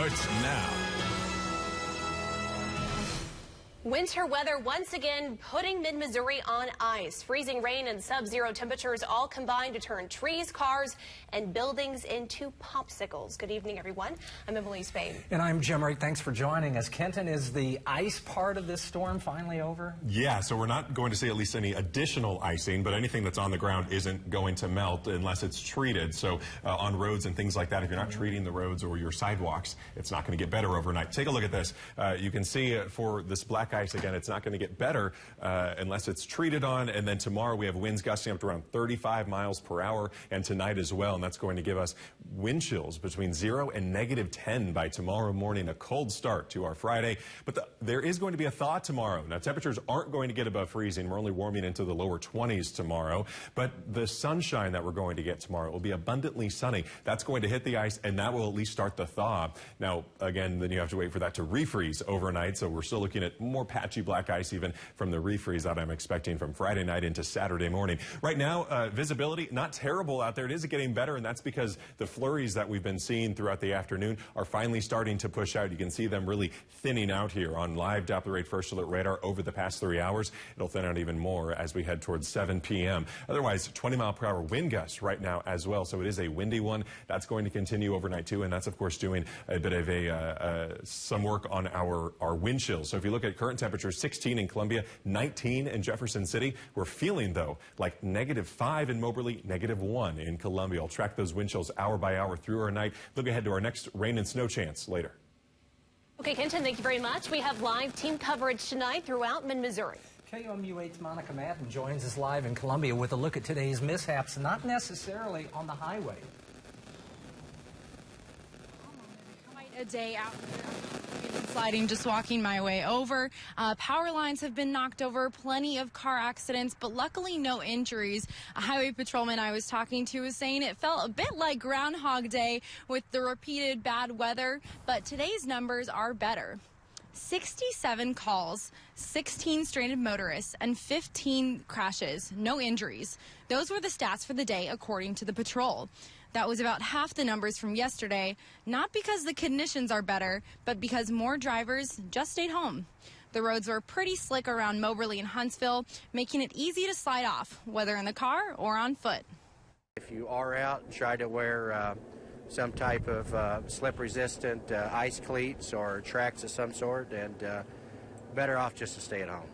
starts now. Winter weather once again putting mid-Missouri on ice. Freezing rain and sub-zero temperatures all combined to turn trees, cars, and buildings into popsicles. Good evening, everyone. I'm Emily Spain. And I'm Jim Wright. Thanks for joining us. Kenton, is the ice part of this storm finally over? Yeah, so we're not going to see at least any additional icing, but anything that's on the ground isn't going to melt unless it's treated. So on roads and things like that, if you're not treating the roads or your sidewalks, it's not going to get better overnight. Take a look at this. You can see for this black ice, again, it's not going to get better unless it's treated on. And then tomorrow we have winds gusting up to around 35 miles per hour, and tonight as well. And that's going to give us wind chills between 0 and -10 by tomorrow morning. A cold start to our Friday. But there is going to be a thaw tomorrow. Now, temperatures aren't going to get above freezing. We're only warming into the lower 20s tomorrow. But the sunshine that we're going to get tomorrow will be abundantly sunny. That's going to hit the ice, and that will at least start the thaw. Now, again, then you have to wait for that to refreeze overnight. So we're still looking at more patchy black ice even from the refreeze that I'm expecting from Friday night into Saturday morning. Right now, visibility not terrible out there. It is getting better, and that's because the flurries that we've been seeing throughout the afternoon are finally starting to push out. You can see them really thinning out here on live Doppler rate first alert radar over the past 3 hours. It'll thin out even more as we head towards 7 p.m. Otherwise, 20-mile-per-hour wind gusts right now as well, so it is a windy one. That's going to continue overnight too, and that's of course doing a bit of some work on our wind chills. So if you look at current temperatures, 16 in Columbia, 19 in Jefferson City. We're feeling, though, like -5 in Moberly, -1 in Columbia. I'll track those wind chills hour by hour through our night. Look ahead to our next rain and snow chance later. Okay, Kenton, thank you very much. We have live team coverage tonight throughout mid-Missouri. KOMU8's Monica Madden joins us live in Columbia with a look at today's mishaps, not necessarily on the highway. Quite a day out here. Sliding, just walking my way over. Power lines have been knocked over, plenty of car accidents, but luckily no injuries. A highway patrolman I was talking to was saying it felt a bit like Groundhog Day with the repeated bad weather, but today's numbers are better. 67 calls, 16 stranded motorists, and 15 crashes, no injuries. Those were the stats for the day, according to the patrol. That was about half the numbers from yesterday, not because the conditions are better, but because more drivers just stayed home. The roads were pretty slick around Moberly and Huntsville, making it easy to slide off, whether in the car or on foot. If you are out, try to wear some type of slip-resistant ice cleats or tracks of some sort, and better off just to stay at home.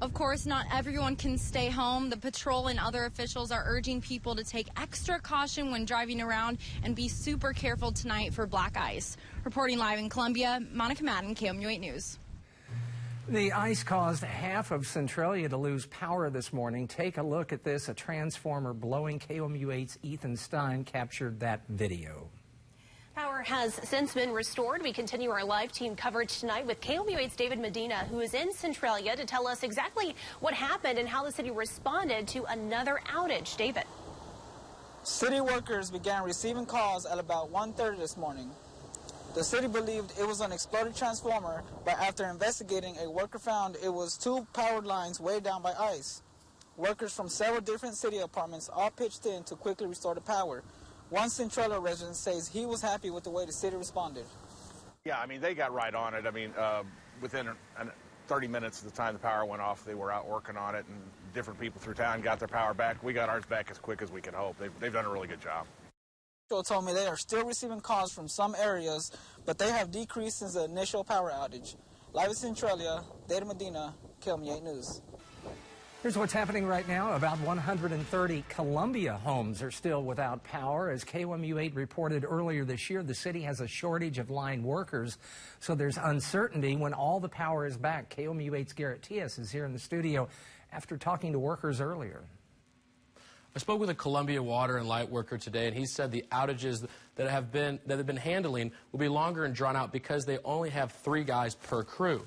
Of course, not everyone can stay home. The patrol and other officials are urging people to take extra caution when driving around and be super careful tonight for black ice. Reporting live in Columbia, Monica Madden, KOMU8 News. The ice caused half of Centralia to lose power this morning. Take a look at this. A transformer blowing. KOMU8's Ethan Stein captured that video. Power has since been restored. We continue our live team coverage tonight with KOMU8's David Medina, who is in Centralia, to tell us exactly what happened and how the city responded to another outage. David. City workers began receiving calls at about 1:30 this morning. The city believed it was an exploded transformer, but after investigating, a worker found it was two powered lines weighed down by ice. Workers from several different city apartments all pitched in to quickly restore the power. One Centralia resident says he was happy with the way the city responded. Yeah, I mean, they got right on it. I mean, within 30 minutes of the time the power went off, they were out working on it, and different people through town got their power back. We got ours back as quick as we could hope. They've done a really good job. They told me they are still receiving calls from some areas, but they have decreased since the initial power outage. Live in Centralia, David Medina, KOMU8 News. Here's what's happening right now. About 130 Columbia homes are still without power. As KOMU8 reported earlier this year, the city has a shortage of line workers, so there's uncertainty when all the power is back. KOMU8's Garrett Tias is here in the studio after talking to workers earlier. I spoke with a Columbia Water and Light worker today, and he said the outages that they've been handling will be longer and drawn out because they only have 3 guys per crew.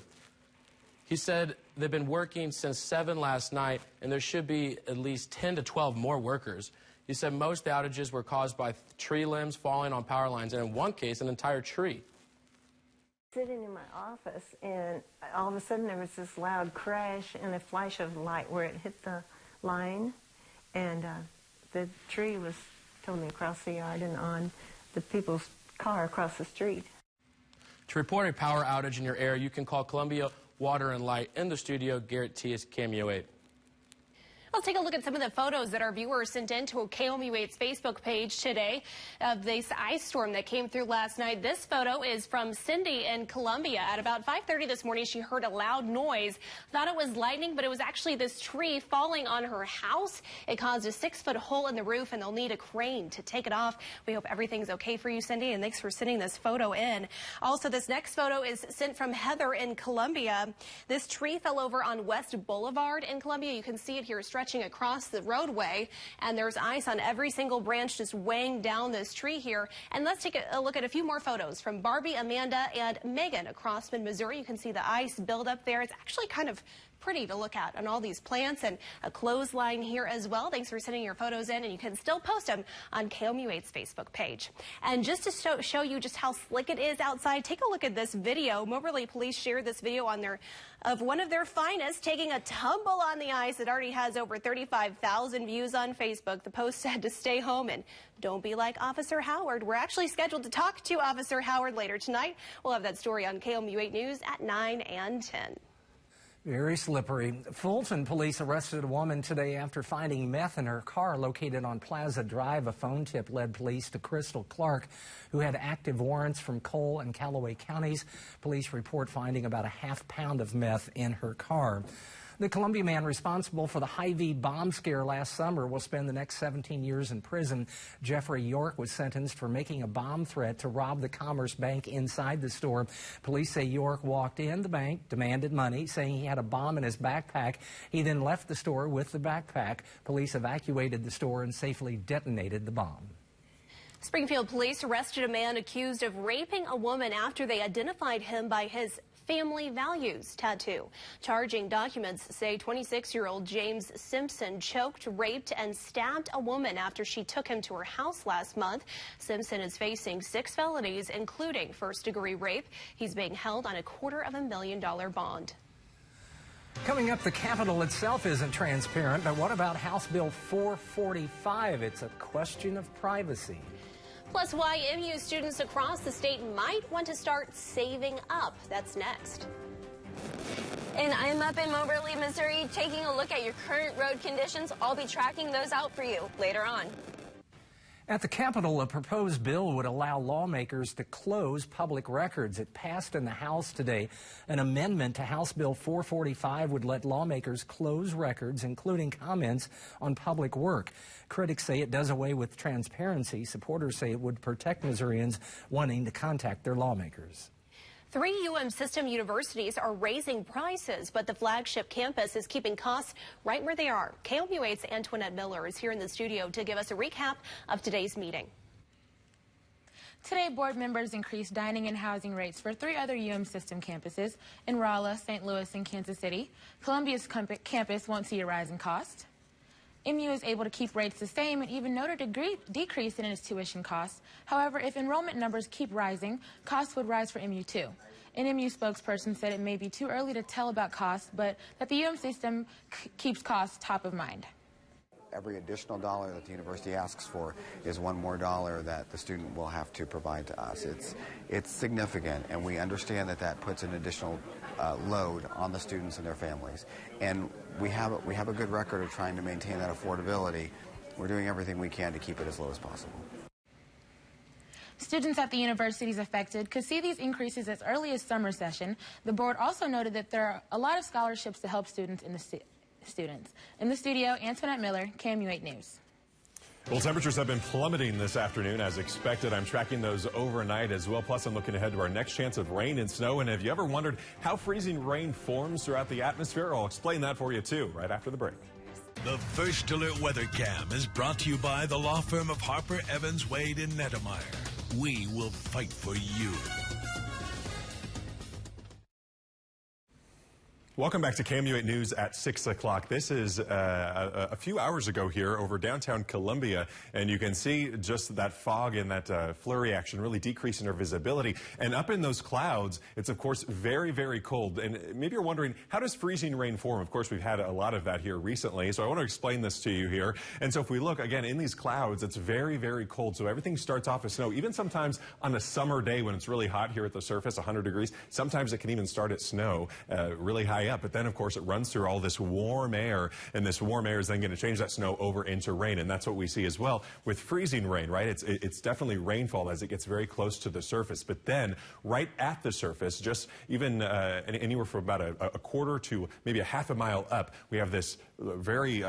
He said they've been working since 7 last night, and there should be at least 10 to 12 more workers. He said most outages were caused by tree limbs falling on power lines, and in one case, an entire tree. Sitting in my office, and all of a sudden there was this loud crash and a flash of light where it hit the line, and the tree was totally across the yard and on the people's car across the street. To report a power outage in your area, you can call Columbia Water and Light. In the studio, Garrett Tias, KMU 8. Let's take a look at some of the photos that our viewers sent in to KMU8's Facebook page today of this ice storm that came through last night. This photo is from Cindy in Columbia. At about 5:30 this morning, she heard a loud noise. Thought it was lightning, but it was actually this tree falling on her house. It caused a 6-foot hole in the roof, and they'll need a crane to take it off. We hope everything's okay for you, Cindy, and thanks for sending this photo in. Also, this next photo is sent from Heather in Columbia. This tree fell over on West Boulevard in Columbia. You can see it here stretching across the roadway, and there's ice on every single branch just weighing down this tree here. And let's take a look at a few more photos from Barbie, Amanda, and Megan across mid-Missouri. You can see the ice build up there. It's actually kind of pretty to look at on all these plants, and a clothesline here as well. Thanks for sending your photos in, and you can still post them on KMU8's Facebook page. And just to show you just how slick it is outside, take a look at this video. Moberly police shared this video on of one of their finest taking a tumble on the ice. It already has over 35,000 views on Facebook. The post said to stay home and don't be like Officer Howard. We're actually scheduled to talk to Officer Howard later tonight. We'll have that story on KMU8 News at 9 and 10. Very slippery. Fulton police arrested a woman today after finding meth in her car located on Plaza Drive. A phone tip led police to Crystal Clark, who had active warrants from Cole and Callaway counties. Police report finding about a half pound of meth in her car. The Columbia man responsible for the Hy-Vee bomb scare last summer will spend the next 17 years in prison. Jeffrey York was sentenced for making a bomb threat to rob the Commerce Bank inside the store. Police say York walked in the bank, demanded money, saying he had a bomb in his backpack. He then left the store with the backpack. Police evacuated the store and safely detonated the bomb. Springfield police arrested a man accused of raping a woman after they identified him by his family values tattoo. Charging documents say 26-year-old James Simpson choked, raped, and stabbed a woman after she took him to her house last month. Simpson is facing 6 felonies, including first-degree rape. He's being held on a $250,000 bond. Coming up, the Capitol itself isn't transparent, but what about House Bill 445? It's a question of privacy. Plus, why MU students across the state might want to start saving up. That's next. And I'm up in Moberly, Missouri, taking a look at your current road conditions. I'll be tracking those out for you later on. At the Capitol, a proposed bill would allow lawmakers to close public records. It passed in the House today. An amendment to House Bill 445 would let lawmakers close records, including comments on public work. Critics say it does away with transparency. Supporters say it would protect Missourians wanting to contact their lawmakers. 3 system universities are raising prices, but the flagship campus is keeping costs right where they are. KMU8's Antoinette Miller is here in the studio to give us a recap of today's meeting. Today, board members increased dining and housing rates for 3 other system campuses in Rolla, St. Louis, and Kansas City. Columbia's campus won't see a rise in cost. MU is able to keep rates the same and even noted a decrease in its tuition costs. However, if enrollment numbers keep rising, costs would rise for MU too. An MU spokesperson said it may be too early to tell about costs, but that the system keeps costs top of mind. Every additional dollar that the university asks for is one more dollar that the student will have to provide to us. It's significant, and we understand that that puts an additional load on the students and their families. And we have a good record of trying to maintain that affordability. We're doing everything we can to keep it as low as possible. Students at the universities affected could see these increases as early as summer session. The board also noted that there are a lot of scholarships to help students in the In the studio, Antoinette Miller, KMU8 News. Well, temperatures have been plummeting this afternoon as expected. I'm tracking those overnight as well. Plus, I'm looking ahead to our next chance of rain and snow. And have you ever wondered how freezing rain forms throughout the atmosphere? I'll explain that for you, too, right after the break. The First Alert Weather Cam is brought to you by the law firm of Harper, Evans, Wade, and Nettemeyer. We will fight for you. Welcome back to KMU8 News at 6 o'clock. This is a few hours ago here over downtown Columbia, and you can see just that fog and that flurry action really decreasing our visibility. And up in those clouds, it's of course very, very cold. And maybe you're wondering, how does freezing rain form? Of course, we've had a lot of that here recently, so I want to explain this to you here. And so if we look again in these clouds, it's very, very cold. So everything starts off as snow. Even sometimes on a summer day when it's really hot here at the surface, 100 degrees, sometimes it can even start at snow really high up, but then of course it runs through all this warm air, and this warm air is then going to change that snow over into rain, and that's what we see as well with freezing rain, right? It's definitely rainfall as it gets very close to the surface, but then right at the surface, just even anywhere from about a quarter to maybe a half a mile up, we have this very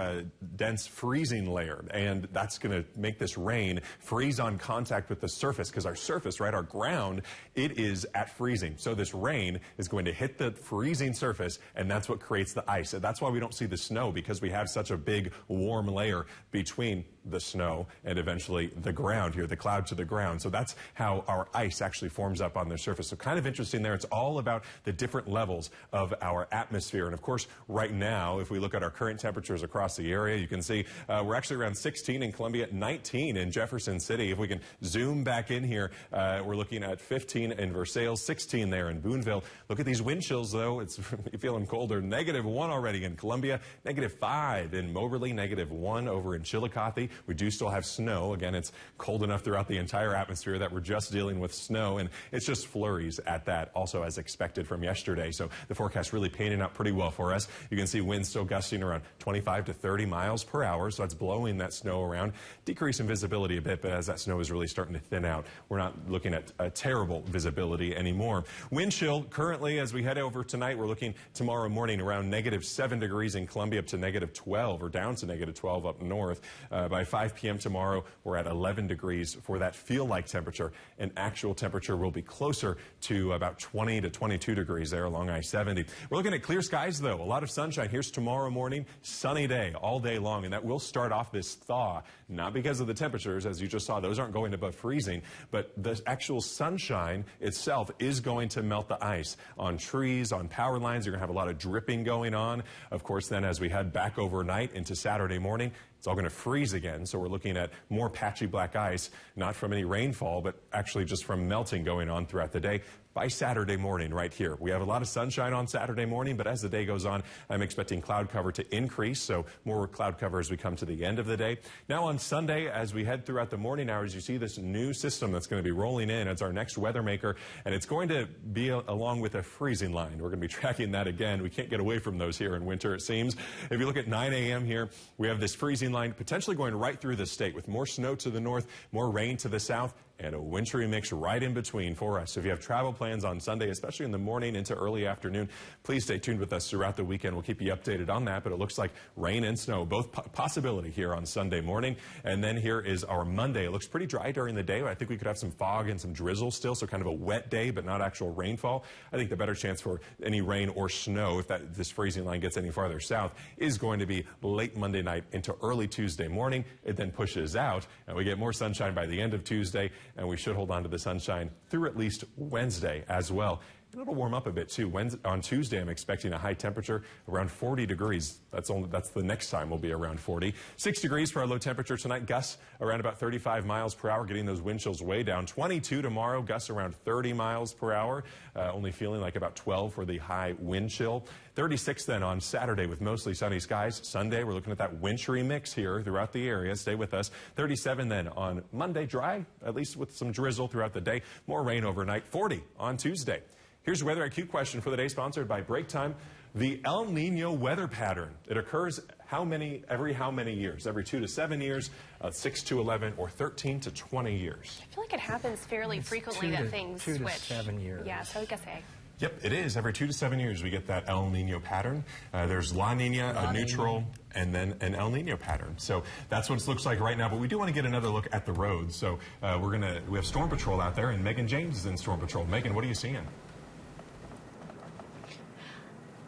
dense freezing layer, and that's going to make this rain freeze on contact with the surface, because our surface, right, our ground, it is at freezing. So this rain is going to hit the freezing surface, and that's what creates the ice. And that's why we don't see the snow, because we have such a big warm layer between the snow and eventually the ground here, the cloud to the ground. So that's how our ice actually forms up on the surface. So kind of interesting there. It's all about the different levels of our atmosphere. And of course, right now, if we look at our current temperatures across the area, you can see we're actually around 16 in Columbia, 19 in Jefferson City. If we can zoom back in here, we're looking at 15 in Versailles, 16 there in Boonville. Look at these wind chills, though. It's feeling colder. -1 already in Columbia, -5 in Moberly, -1 over in Chillicothe. We do still have snow. Again, it's cold enough throughout the entire atmosphere that we're just dealing with snow, and it's just flurries at that, also as expected from yesterday. So the forecast really painting out pretty well for us. You can see winds still gusting around 25 to 30 miles per hour, so that's blowing that snow around. Decrease in visibility a bit, but as that snow is really starting to thin out, we're not looking at a terrible visibility anymore. Wind chill currently as we head over tonight, we're looking tomorrow morning around -7 degrees in Columbia up to -12 or down to -12 up north. By 5 p.m. tomorrow, we're at 11 degrees for that feel-like temperature, and actual temperature will be closer to about 20 to 22 degrees there along I-70. We're looking at clear skies, though. A lot of sunshine. Here's tomorrow morning, sunny day all day long, and that will start off this thaw, not because of the temperatures, as you just saw. Those aren't going above freezing, but the actual sunshine itself is going to melt the ice on trees, on power lines. You're going to have a lot of dripping going on. Of course, then as we head back overnight into Saturday morning, it's all going to freeze again, so we're looking at more patchy black ice, not from any rainfall, but actually just from melting going on throughout the day. By Saturday morning right here, we have a lot of sunshine on Saturday morning, but as the day goes on, I'm expecting cloud cover to increase, so more cloud cover as we come to the end of the day. Now on Sunday, as we head throughout the morning hours, you see this new system that's going to be rolling in. It's our next weather maker, and it's going to be along with a freezing line. We're going to be tracking that again. We can't get away from those here in winter, it seems. If you look at 9 a.m. here, we have this freezing line potentially going right through the state with more snow to the north, more rain to the south, and a wintry mix right in between for us. So if you have travel plans on Sunday, especially in the morning into early afternoon, please stay tuned with us throughout the weekend. We'll keep you updated on that, but it looks like rain and snow, both possibility here on Sunday morning. And then here is our Monday. It looks pretty dry during the day. I think we could have some fog and some drizzle still, so kind of a wet day, but not actual rainfall. I think the better chance for any rain or snow, if this freezing line gets any farther south, is going to be late Monday night into early Tuesday morning. It then pushes out, and we get more sunshine by the end of Tuesday, and we should hold on to the sunshine through at least Wednesday as well. And it'll warm up a bit too. On Tuesday, I'm expecting a high temperature around 40 degrees. That's the next time we'll be around 40. 6 degrees for our low temperature tonight. Gusts around about 35 miles per hour, getting those wind chills way down. 22 tomorrow. Gusts around 30 miles per hour. Only feeling like about 12 for the high wind chill. 36 then on Saturday with mostly sunny skies. Sunday, we're looking at that wintry mix here throughout the area. Stay with us. 37 then on Monday, dry, at least with some drizzle throughout the day. More rain overnight. 40 on Tuesday. Here's your Weather IQ question for the day, sponsored by Break Time. The El Nino weather pattern, it occurs every how many years? Every 2 to 7 years, 6 to 11, or 13 to 20 years? I feel like it happens fairly frequently that things switch. 2 to 7 years. Yeah, so I guess A. Yep, it is. Every 2 to 7 years, we get that El Nino pattern. There's La Nina, a neutral, and then an El Nino pattern. So that's what it looks like right now. But we do want to get another look at the roads. So we have Storm Patrol out there, and Megan James is in Storm Patrol. Megan, what are you seeing?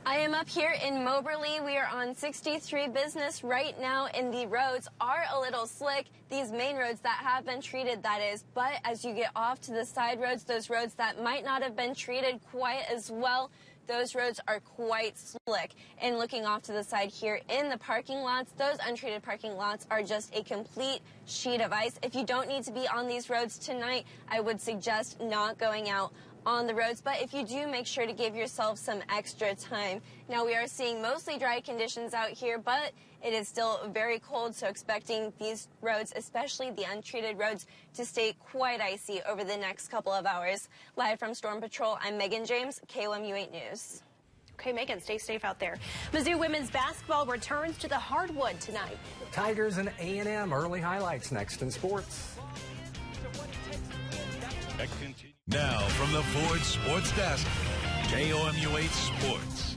I am up here in Moberly. We are on 63 Business right now, and the roads are a little slick. These main roads that have been treated, that is. But as you get off to the side roads, those roads that might not have been treated quite as well, those roads are quite slick. And looking off to the side here in the parking lots, those untreated parking lots are just a complete sheet of ice. If you don't need to be on these roads tonight, I would suggest not going out on the roads, but if you do, make sure to give yourself some extra time. Now, we are seeing mostly dry conditions out here, but it is still very cold, so expecting these roads, especially the untreated roads, to stay quite icy over the next couple of hours. Live from Storm Patrol, I'm Megan James, KOMU 8 News. Okay, Megan, stay safe out there. Mizzou women's basketball returns to the hardwood tonight. Tigers and A&M, early highlights next in sports. Now from the Ford Sports Desk, KOMU 8 Sports.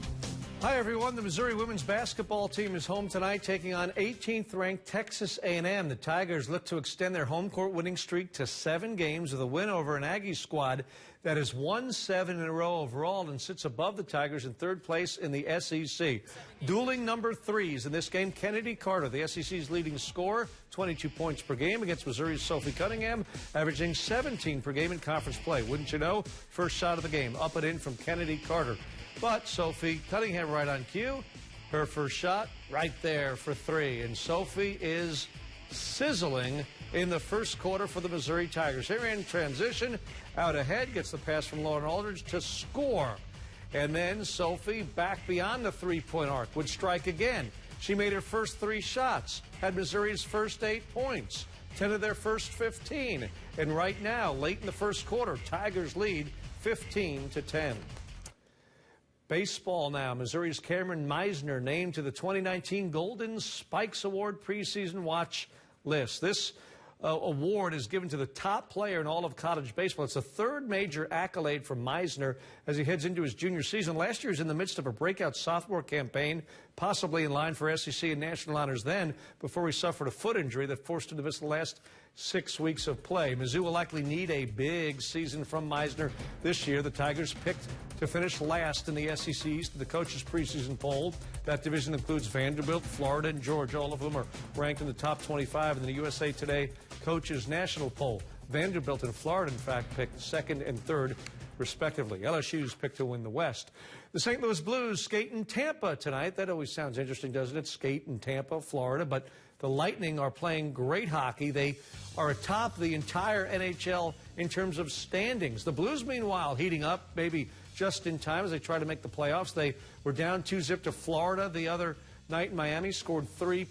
Hi, everyone. The Missouri women's basketball team is home tonight, taking on 18th-ranked Texas A&M. The Tigers look to extend their home court winning streak to 7 games with a win over an Aggie squad that has won 7 in a row overall and sits above the Tigers in 3rd place in the SEC. Dueling number 3s in this game, Kennedy Carter, the SEC's leading scorer, 22 points per game against Missouri's Sophie Cunningham, averaging 17 per game in conference play. Wouldn't you know? First shot of the game, up and in from Kennedy Carter. But Sophie Cunningham right on cue. Her first shot right there for 3. And Sophie is sizzling in the first quarter for the Missouri Tigers. Here in transition, out ahead, gets the pass from Lauren Aldridge to score. And then Sophie back beyond the 3-point arc would strike again. She made her first 3 shots, had Missouri's first 8 points, 10 of their first 15. And right now, late in the first quarter, Tigers lead 15-10. Baseball now. Missouri's Cameron Meisner named to the 2019 Golden Spikes Award preseason watch list. This award is given to the top player in all of college baseball. It's the 3rd major accolade for Meisner as he heads into his junior season. Last year, he was in the midst of a breakout sophomore campaign, possibly in line for SEC and national honors then, before he suffered a foot injury that forced him to miss the last 6 weeks of play. Mizzou will likely need a big season from Meisner this year. The Tigers picked to finish last in the SEC East in the coaches' preseason poll. That division includes Vanderbilt, Florida, and Georgia. All of them are ranked in the top 25 in the USA Today coaches' national poll. Vanderbilt and Florida, in fact, picked 2nd and 3rd, respectively. LSU's picked to win the West. The St. Louis Blues skate in Tampa tonight. That always sounds interesting, doesn't it? Skate in Tampa, Florida. But the Lightning are playing great hockey. They are atop the entire NHL in terms of standings. The Blues, meanwhile, heating up, maybe just in time as they try to make the playoffs. They were down 2-0 to Florida the other night in Miami, scored 3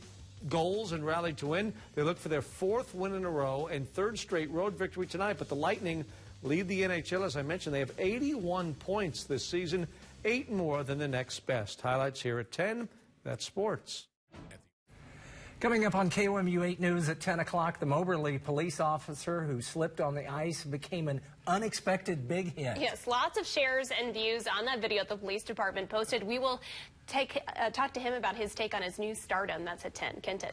goals and rallied to win. They look for their 4th win in a row and 3rd straight road victory tonight. But the Lightning lead the NHL. As I mentioned, they have 81 points this season, 8 more than the next best. Highlights here at 10. That's sports. Coming up on KOMU 8 News at 10 o'clock, the Moberly police officer who slipped on the ice became an unexpected big hit. Yes, lots of shares and views on that video the police department posted. We will talk to him about his take on his new stardom. That's at 10. Kenton.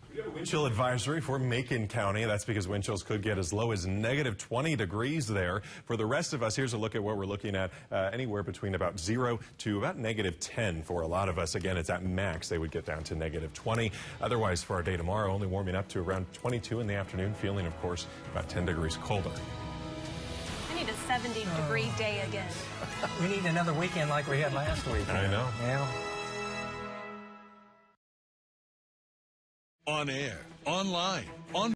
We have a wind chill advisory for Macon County. That's because wind chills could get as low as -20 degrees there. For the rest of us, here's a look at what we're looking at, anywhere between about 0 to about -10 for a lot of us. Again, it's at max. They would get down to -20. Otherwise, for our day tomorrow, only warming up to around 22 in the afternoon, feeling, of course, about 10 degrees colder. I need a 70-degree day again. We need another weekend like we had last week. I know. Yeah. On air, online, on